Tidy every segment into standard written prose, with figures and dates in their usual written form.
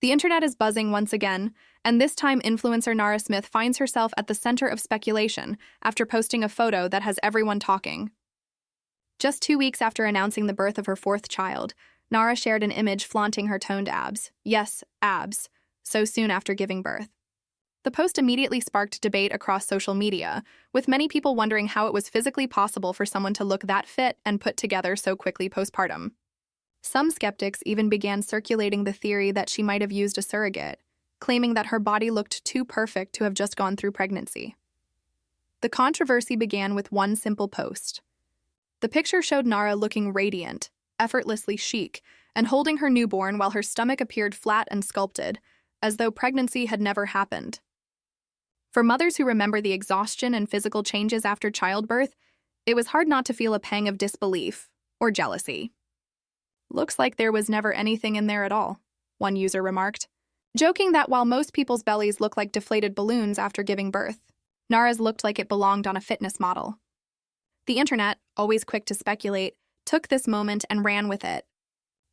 The internet is buzzing once again, and this time influencer Nara Smith finds herself at the center of speculation after posting a photo that has everyone talking. Just 2 weeks after announcing the birth of her fourth child, Nara shared an image flaunting her toned abs. Yes, abs. So soon after giving birth. The post immediately sparked debate across social media, with many people wondering how it was physically possible for someone to look that fit and put together so quickly postpartum. Some skeptics even began circulating the theory that she might have used a surrogate, claiming that her body looked too perfect to have just gone through pregnancy. The controversy began with one simple post. The picture showed Nara looking radiant, effortlessly chic, and holding her newborn while her stomach appeared flat and sculpted, as though pregnancy had never happened. For mothers who remember the exhaustion and physical changes after childbirth, it was hard not to feel a pang of disbelief or jealousy. "Looks like there was never anything in there at all," one user remarked, joking that while most people's bellies look like deflated balloons after giving birth, Nara's looked like it belonged on a fitness model. The internet, always quick to speculate, took this moment and ran with it.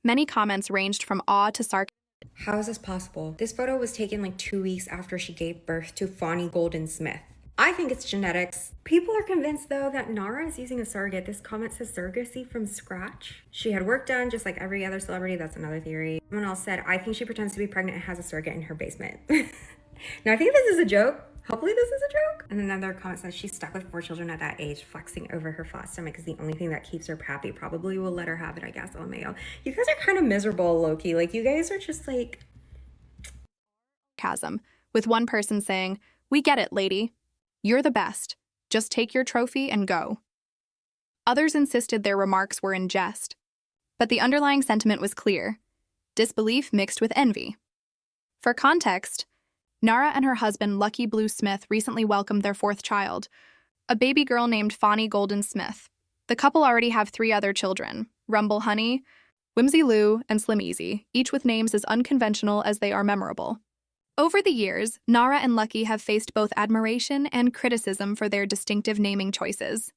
Many comments ranged from awe to sarcasm. How is this possible? This photo was taken like 2 weeks after she gave birth to Fonnie Golden Smith. I think it's genetics. People are convinced though that Nara is using a surrogate. This comment says surrogacy from scratch. She had work done just like every other celebrity. That's another theory. Someone else said, I think she pretends to be pregnant and has a surrogate in her basement. Now I think this is a joke. Hopefully this is a joke. And another comment says she's stuck with 4 children at that age. Flexing over her flat stomach is the only thing that keeps her happy. Probably will let her have it, I guess. Oh, Mayo. You guys are kind of miserable, low-key. Like, you guys are just like... Chasm, with one person saying, "We get it, lady. You're the best. Just take your trophy and go." Others insisted their remarks were in jest. But the underlying sentiment was clear. Disbelief mixed with envy. For context, Nara and her husband, Lucky Blue Smith, recently welcomed their 4th child, a baby girl named Fonnie Golden Smith. The couple already have 3 other children, Rumble Honey, Whimsy Lou, and Slim Easy, each with names as unconventional as they are memorable. Over the years, Nara and Lucky have faced both admiration and criticism for their distinctive naming choices.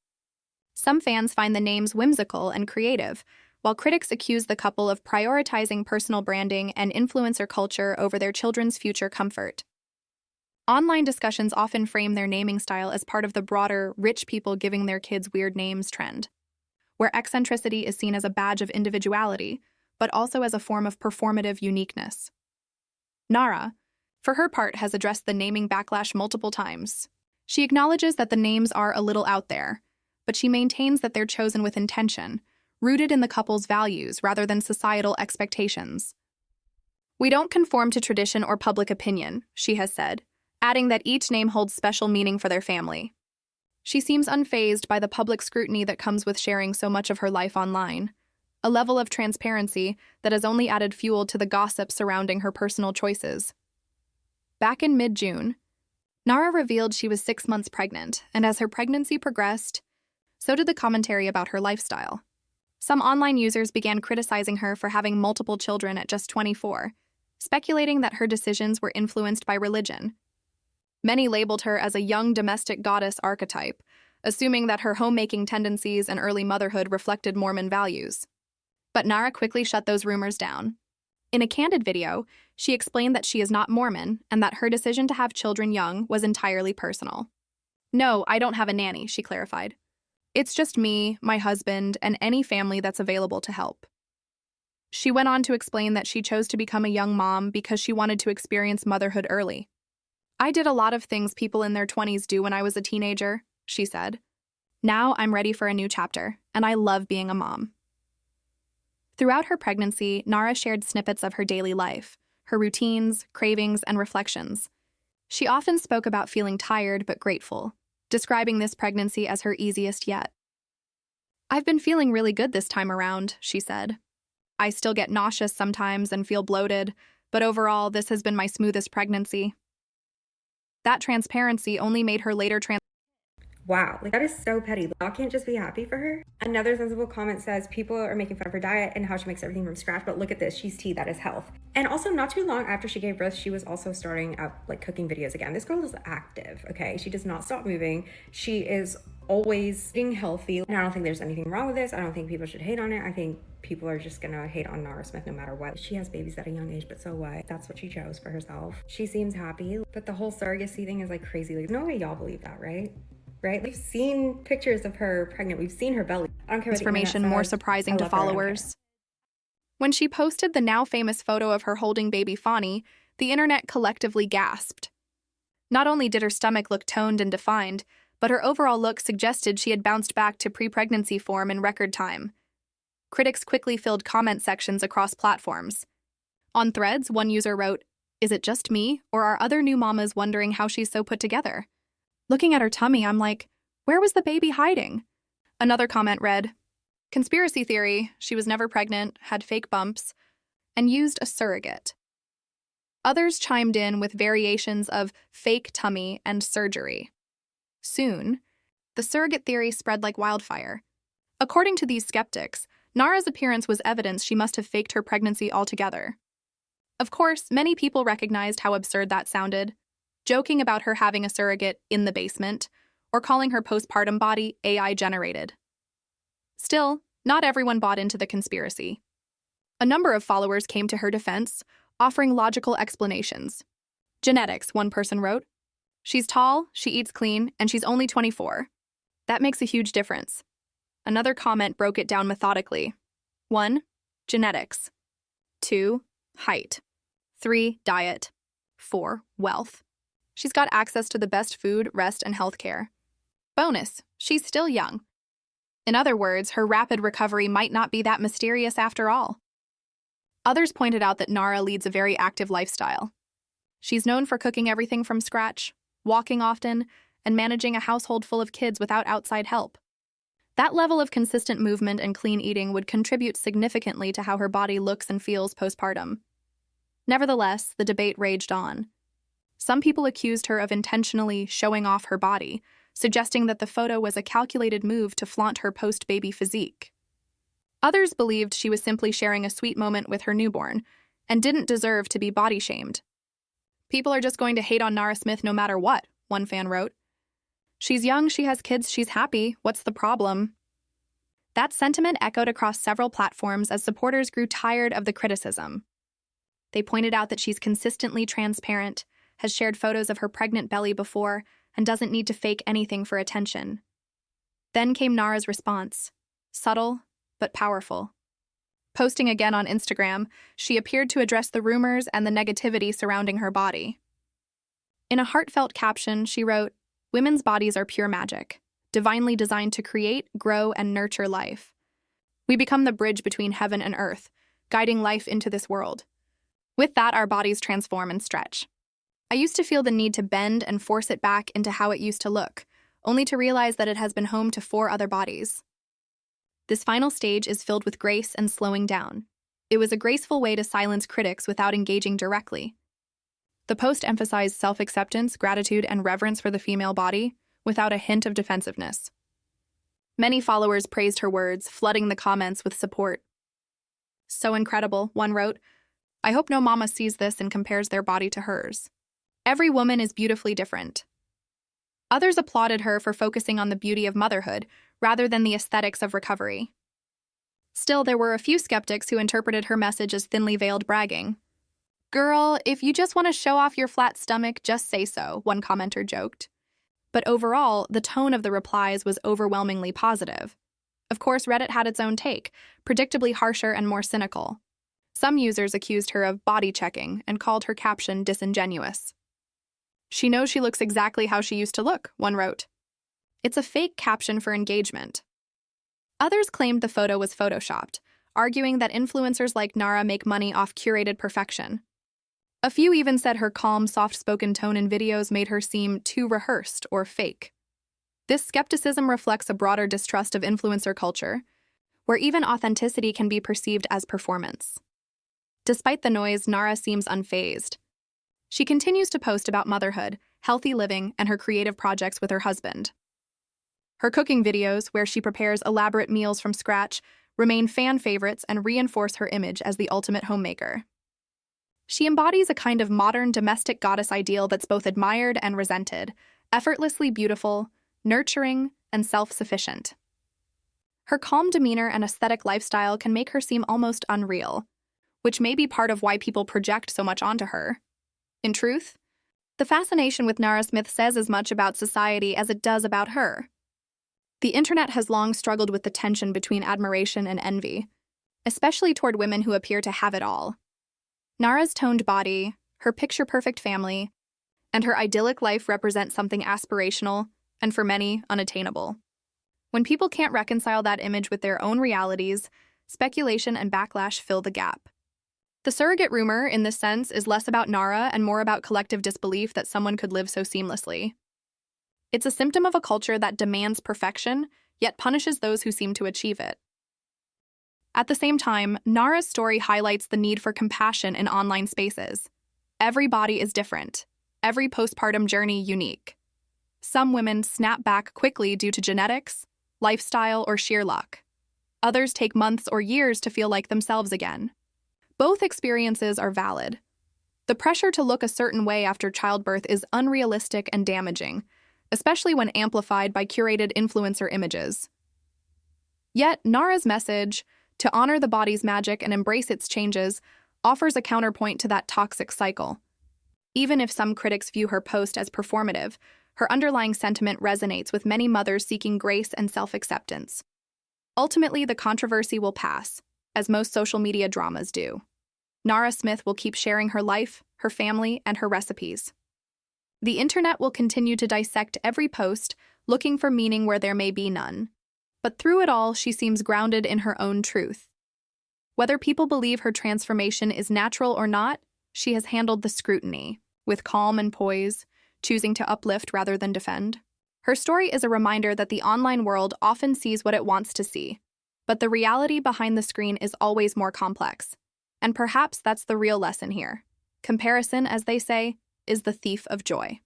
Some fans find the names whimsical and creative, while critics accuse the couple of prioritizing personal branding and influencer culture over their children's future comfort. Online discussions often frame their naming style as part of the broader rich people giving their kids weird names trend, where eccentricity is seen as a badge of individuality, but also as a form of performative uniqueness. Nara, for her part, has addressed the naming backlash multiple times. She acknowledges that the names are a little out there, but she maintains that they're chosen with intention, rooted in the couple's values rather than societal expectations. "We don't conform to tradition or public opinion," she has said, adding that each name holds special meaning for their family. She seems unfazed by the public scrutiny that comes with sharing so much of her life online, a level of transparency that has only added fuel to the gossip surrounding her personal choices. Back in mid-June, Nara revealed she was 6 months pregnant, and as her pregnancy progressed, so did the commentary about her lifestyle. Some online users began criticizing her for having multiple children at just 24, speculating that her decisions were influenced by religion. Many labeled her as a young domestic goddess archetype, assuming that her homemaking tendencies and early motherhood reflected Mormon values. But Nara quickly shut those rumors down. In a candid video, she explained that she is not Mormon and that her decision to have children young was entirely personal. "No, I don't have a nanny," she clarified. "It's just me, my husband, and any family that's available to help." She went on to explain that she chose to become a young mom because she wanted to experience motherhood early. "I did a lot of things people in their 20s do when I was a teenager," she said. "Now I'm ready for a new chapter, and I love being a mom." Throughout her pregnancy, Nara shared snippets of her daily life, her routines, cravings, and reflections. She often spoke about feeling tired but grateful, describing this pregnancy as her easiest yet. "I've been feeling really good this time around," she said. "I still get nauseous sometimes and feel bloated, but overall, this has been my smoothest pregnancy." That transparency only made her later Wow, like that is so petty. Y'all can't just be happy for her. Another sensible comment says people are making fun of her diet and how she makes everything from scratch, but look at this, she's tea, that is health. And also not too long after she gave birth, she was also starting out like cooking videos again. This girl is active, okay? She does not stop moving. She is always eating healthy. And I don't think there's anything wrong with this. I don't think people should hate on it. I think people are just gonna hate on Nara Smith no matter what. She has babies at a young age, but so what? That's what she chose for herself. She seems happy, but the whole surrogacy thing is like crazy. Like, no way y'all believe that, right? Right? We've seen pictures of her pregnant. We've seen her belly. I don't care what the internet Transformation more says. surprising I to love her. I don't followers. When she posted the now famous photo of her holding baby Fani, the internet collectively gasped. Not only did her stomach look toned and defined, but her overall look suggested she had bounced back to pre-pregnancy form in record time. Critics quickly filled comment sections across platforms. On Threads, one user wrote, "Is it just me, or are other new mamas wondering how she's so put together? Looking at her tummy, I'm like, where was the baby hiding?" Another comment read, "Conspiracy theory, she was never pregnant, had fake bumps, and used a surrogate." Others chimed in with variations of fake tummy and surgery. Soon, the surrogate theory spread like wildfire. According to these skeptics, Nara's appearance was evidence she must have faked her pregnancy altogether. Of course, many people recognized how absurd that sounded, joking about her having a surrogate in the basement, or calling her postpartum body AI-generated. Still, not everyone bought into the conspiracy. A number of followers came to her defense, offering logical explanations. "Genetics," one person wrote. "She's tall, she eats clean, and she's only 24. That makes a huge difference." Another comment broke it down methodically. 1. Genetics. 2. Height. 3. Diet. 4. Wealth. She's got access to the best food, rest, and healthcare. Bonus, she's still young. In other words, her rapid recovery might not be that mysterious after all. Others pointed out that Nara leads a very active lifestyle. She's known for cooking everything from scratch, walking often, and managing a household full of kids without outside help. That level of consistent movement and clean eating would contribute significantly to how her body looks and feels postpartum. Nevertheless, the debate raged on. Some people accused her of intentionally showing off her body, suggesting that the photo was a calculated move to flaunt her post-baby physique. Others believed she was simply sharing a sweet moment with her newborn and didn't deserve to be body-shamed. "People are just going to hate on Nara Smith no matter what," one fan wrote. "She's young, she has kids, she's happy, what's the problem?" That sentiment echoed across several platforms as supporters grew tired of the criticism. They pointed out that she's consistently transparent, has shared photos of her pregnant belly before, and doesn't need to fake anything for attention. Then came Nara's response, subtle but powerful. Posting again on Instagram, she appeared to address the rumors and the negativity surrounding her body. In a heartfelt caption, she wrote, "Women's bodies are pure magic, divinely designed to create, grow, and nurture life. We become the bridge between heaven and earth, guiding life into this world. With that, our bodies transform and stretch. I used to feel the need to bend and force it back into how it used to look, only to realize that it has been home to 4 other bodies. This final stage is filled with grace and slowing down. It was a graceful way to silence critics without engaging directly." The post emphasized self-acceptance, gratitude, and reverence for the female body, without a hint of defensiveness. Many followers praised her words, flooding the comments with support. "So incredible," one wrote. "I hope no mama sees this and compares their body to hers. Every woman is beautifully different." Others applauded her for focusing on the beauty of motherhood, rather than the aesthetics of recovery. Still, there were a few skeptics who interpreted her message as thinly veiled bragging. "Girl, if you just want to show off your flat stomach, just say so," one commenter joked. But overall, the tone of the replies was overwhelmingly positive. Of course, Reddit had its own take, predictably harsher and more cynical. Some users accused her of body checking and called her caption disingenuous. "She knows she looks exactly how she used to look," one wrote. It's a fake caption for engagement. Others claimed the photo was photoshopped, arguing that influencers like Nara make money off curated perfection. A few even said her calm, soft-spoken tone in videos made her seem too rehearsed or fake. This skepticism reflects a broader distrust of influencer culture, where even authenticity can be perceived as performance. Despite the noise, Nara seems unfazed. She continues to post about motherhood, healthy living, and her creative projects with her husband. Her cooking videos, where she prepares elaborate meals from scratch, remain fan favorites and reinforce her image as the ultimate homemaker. She embodies a kind of modern domestic goddess ideal that's both admired and resented, effortlessly beautiful, nurturing, and self-sufficient. Her calm demeanor and aesthetic lifestyle can make her seem almost unreal, which may be part of why people project so much onto her. In truth, the fascination with Nara Smith says as much about society as it does about her. The internet has long struggled with the tension between admiration and envy, especially toward women who appear to have it all. Nara's toned body, her picture-perfect family, and her idyllic life represent something aspirational and, for many, unattainable. When people can't reconcile that image with their own realities, speculation and backlash fill the gap. The surrogate rumor, in this sense, is less about Nara and more about collective disbelief that someone could live so seamlessly. It's a symptom of a culture that demands perfection, yet punishes those who seem to achieve it. At the same time, Nara's story highlights the need for compassion in online spaces. Every body is different, every postpartum journey unique. Some women snap back quickly due to genetics, lifestyle, or sheer luck. Others take months or years to feel like themselves again. Both experiences are valid. The pressure to look a certain way after childbirth is unrealistic and damaging, especially when amplified by curated influencer images. Yet, Nara's message, to honor the body's magic and embrace its changes, offers a counterpoint to that toxic cycle. Even if some critics view her post as performative, her underlying sentiment resonates with many mothers seeking grace and self-acceptance. Ultimately, the controversy will pass, as most social media dramas do. Nara Smith will keep sharing her life, her family, and her recipes. The internet will continue to dissect every post, looking for meaning where there may be none. But through it all, she seems grounded in her own truth. Whether people believe her transformation is natural or not, she has handled the scrutiny, with calm and poise, choosing to uplift rather than defend. Her story is a reminder that the online world often sees what it wants to see, but the reality behind the screen is always more complex. And perhaps that's the real lesson here. Comparison, as they say, is the thief of joy.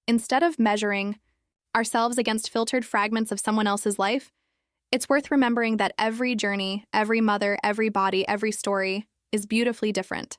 Instead of measuring ourselves against filtered fragments of someone else's life, it's worth remembering that every journey, every mother, every body, every story is beautifully different.